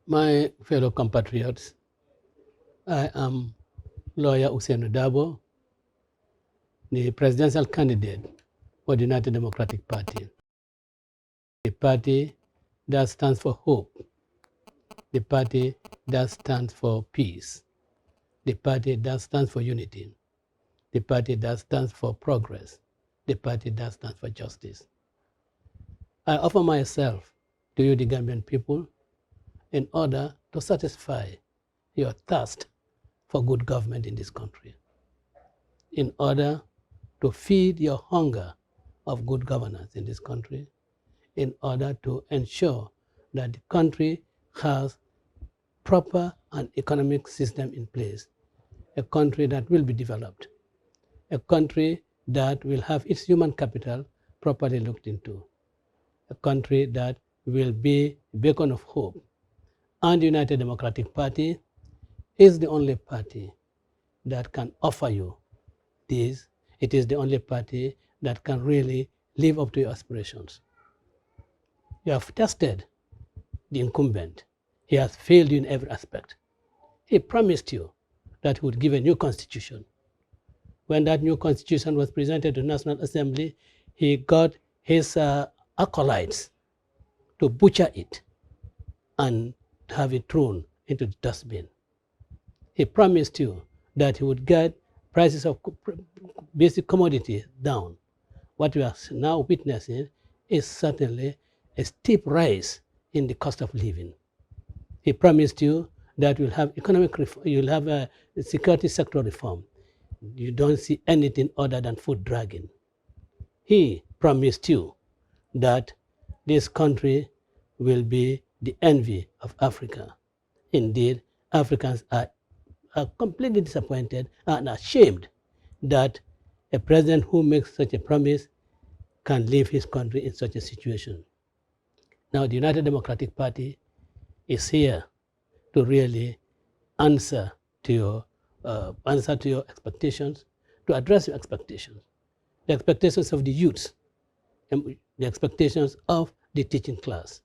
My fellow compatriots, I am lawyer Usainu Darboe, the presidential candidate for the United Democratic Party, the party that stands for hope, the party that stands for peace, the party that stands for unity, the party that stands for progress, the party that stands for justice. I offer myself to you, the Gambian people, in order to satisfy your thirst for good government in this country, in order to feed your hunger of good governance in this country, in order to ensure that the country has proper and economic system in place, a country that will be developed, a country that will have its human capital properly looked into, a country that will be a beacon of hope. And the United Democratic Party is the only party that can offer you this. It is the only party that can really live up to your aspirations. You have tested the incumbent. He has failed you in every aspect. He promised you that he would give a new constitution. When that new constitution was presented to the National Assembly, he got his acolytes to butcher it and have it thrown into the dustbin. He promised you that he would get prices of basic commodities down. What we are now witnessing is certainly a steep rise in the cost of living. He promised you that you'll have economic reform, you'll have a security sector reform. You don't see anything other than food dragging. He promised you that this country will be the envy of Africa. Indeed, Africans are completely disappointed and ashamed that a president who makes such a promise can leave his country in such a situation. Now, the United Democratic Party is here to really answer to your expectations, to address your expectations, the expectations of the youth, the expectations of the teaching class,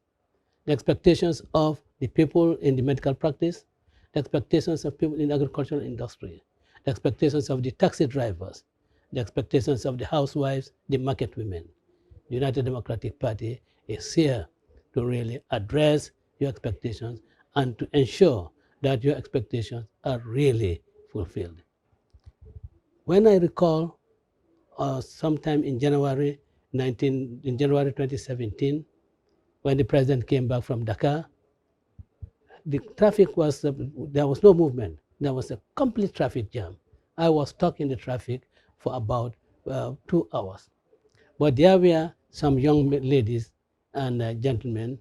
the expectations of the people in the medical practice, the expectations of people in the agricultural industry, the expectations of the taxi drivers, the expectations of the housewives, the market women. The United Democratic Party is here to really address your expectations and to ensure that your expectations are really fulfilled. When I recall sometime in January 2017, when the president came back from Dakar, the traffic was, there was no movement. There was a complete traffic jam. I was stuck in the traffic for about 2 hours. But there were some young ladies and gentlemen,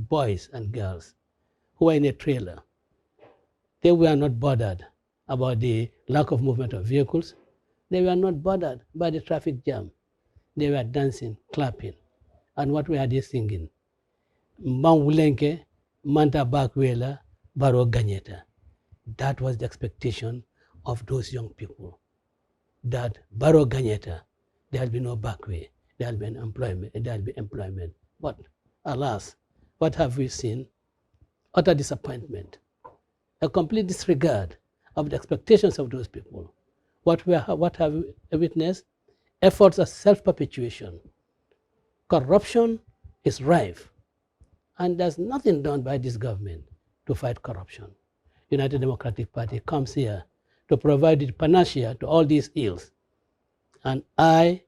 boys and girls, who were in a trailer. They were not bothered about the lack of movement of vehicles. They were not bothered by the traffic jam. They were dancing, clapping. And what were they singing? Mawulenke, Manta Bakwela, Baro Ganyeta. That was the expectation of those young people. That Baro Ganyeta, there'll be no back way, there'll be employment. But alas, what have we seen? Utter disappointment, a complete disregard of the expectations of those people. What have we witnessed? Efforts of self-perpetuation. Corruption is rife, and there's nothing done by this government to fight corruption. United Democratic Party comes here to provide the panacea to all these ills. And I,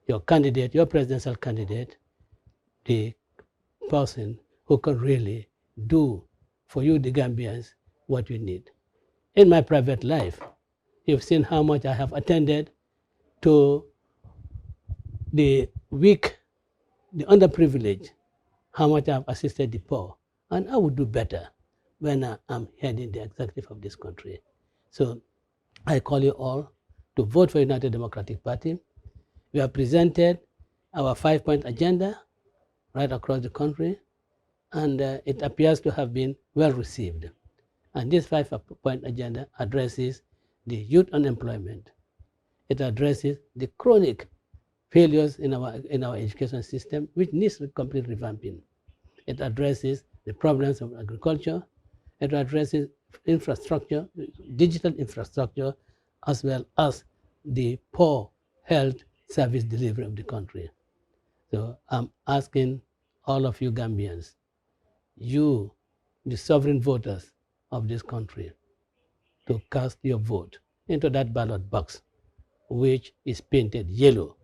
your candidate, your presidential candidate, the person who can really do for you, the Gambians, what you need. In my private life, you've seen how much I have attended to the weak, the underprivileged, how much I have assisted the poor. And I would do better when I'm heading the executive of this country. So I call you all to vote for United Democratic Party. We have presented our 5-point agenda right across the country, and it appears to have been well received. And this 5-point agenda addresses the youth unemployment. It addresses the chronic failures in our education system, which needs complete revamping. It addresses the problems of agriculture. It addresses infrastructure, digital infrastructure, as well as the poor health service delivery of the country. So I'm asking all of you Gambians, you, the sovereign voters of this country, to cast your vote into that ballot box, which is painted yellow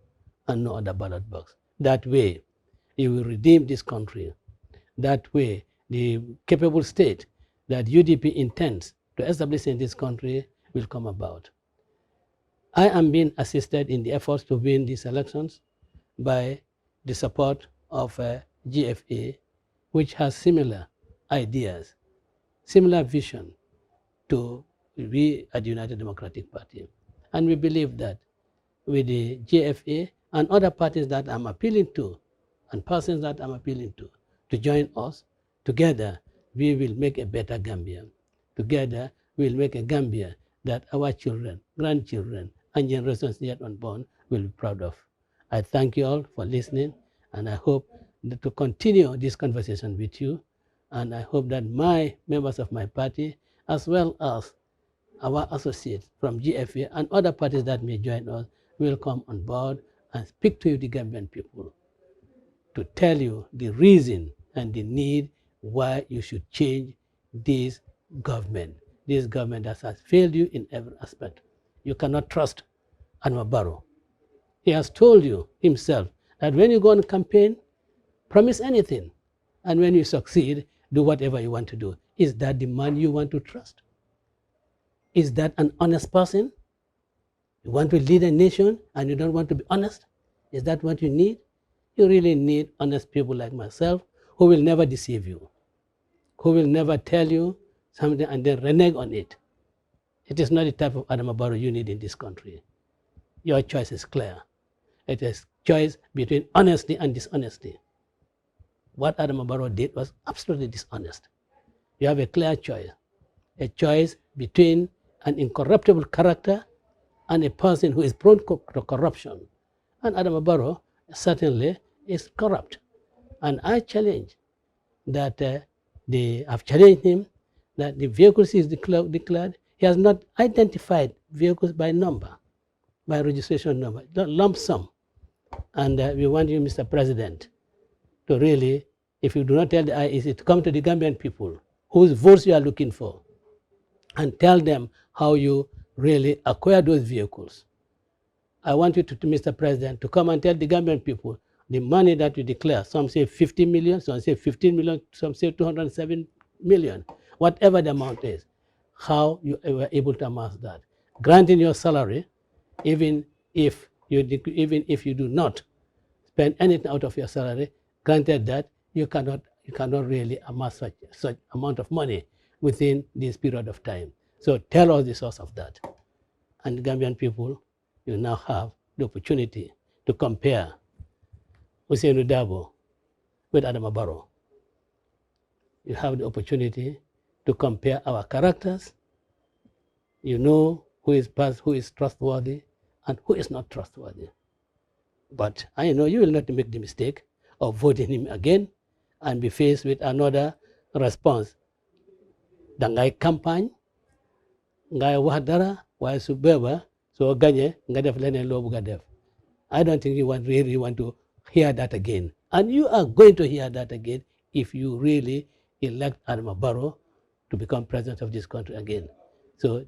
and no other ballot box. That way, you will redeem this country. That way, the capable state that UDP intends to establish in this country will come about. I am being assisted in the efforts to win these elections by the support of GFA, which has similar ideas, similar vision to we at the United Democratic Party. And we believe that with the GFA and other parties that I'm appealing to, and persons that I'm appealing to join us, together we will make a better Gambia. Together we will make a Gambia that our children, grandchildren, and generations yet unborn will be proud of. I thank you all for listening, and I hope to continue this conversation with you, and I hope that my members of my party, as well as our associates from GFA and other parties that may join us, will come on board and speak to you, the Gambian people, to tell you the reason and the need why you should change this government that has failed you in every aspect. You cannot trust Adama Barrow. He has told you himself that when you go on campaign, promise anything, and when you succeed, do whatever you want to do. Is that the man you want to trust? Is that an honest person? You want to lead a nation and you don't want to be honest? Is that what you need? You really need honest people like myself who will never deceive you, who will never tell you something and then renege on it. It is not the type of Adama Barrow you need in this country. Your choice is clear. It is choice between honesty and dishonesty. What Adama Barrow did was absolutely dishonest. You have a clear choice, a choice between an incorruptible character and a person who is prone to corruption. And Adama Barrow certainly is corrupt. And I challenge that I've challenged him that the vehicles he's declared, he has not identified vehicles by number, by registration number, lump sum. And we want you, Mr. President, to really, if you do not tell the IEC, to come to the Gambian people whose votes you are looking for and tell them how you really acquire those vehicles. I want you to, Mr. President, to come and tell the Gambian people the money that you declare. Some say 50 million, some say 15 million, some say 207 million, whatever the amount is, how you were able to amass that. Granting your salary, even if you do not spend anything out of your salary, granted that you cannot really amass such amount of money within this period of time. So tell us the source of that. And the Gambian people, you now have the opportunity to compare Darboe with Adama Barrow. You have the opportunity to compare our characters. You know who is trustworthy and who is not trustworthy. But I know you will not make the mistake of voting him again and be faced with another response. Dangay campagne, ngay wax dara, waaye su beba so gagné nga def leneen loo bëgg a def. I don't think you really want to hear that again. And you are going to hear that again if you really elect Adama Barrow to become president of this country again. So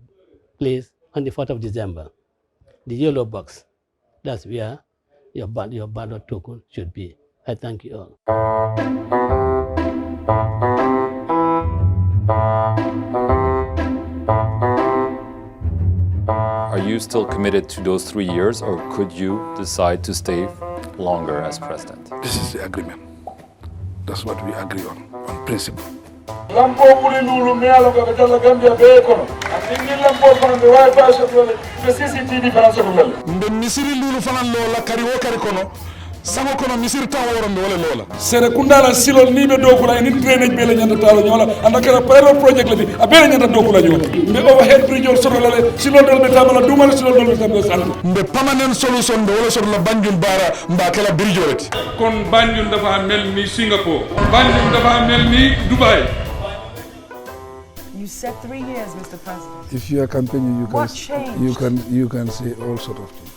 please, on the 4th of December, the yellow box, that's where your ballot token should be. I thank you all. Are you still committed to those 3 years, or could you decide to stay longer as president? This is the agreement. That's what we agree on principle. Lampo wuli lulu meyalo ko jalla Gambia be kono andi lampo fana be way ba so be CCTV fana so be ndo misiri lulu fana lo la kari wo kari kono sango kono misir tan woronde wala lola sere kundala silol ni be dokula ni drainage be la nyanda talo nyola andaka la pilot project la di abele nyanda dokula nyola mbe overhead bridge or soro la silol dol be tabala dumal silol dol be tabala santo mbe permanent solution do wala soro la banjul bara mbakala bridge olati kon Banjul dafa mel ni Singapore Banjul dafa mel ni Dubai. You said 3 years, Mr. President. if you are campaigning What changed? you can say all sort of things.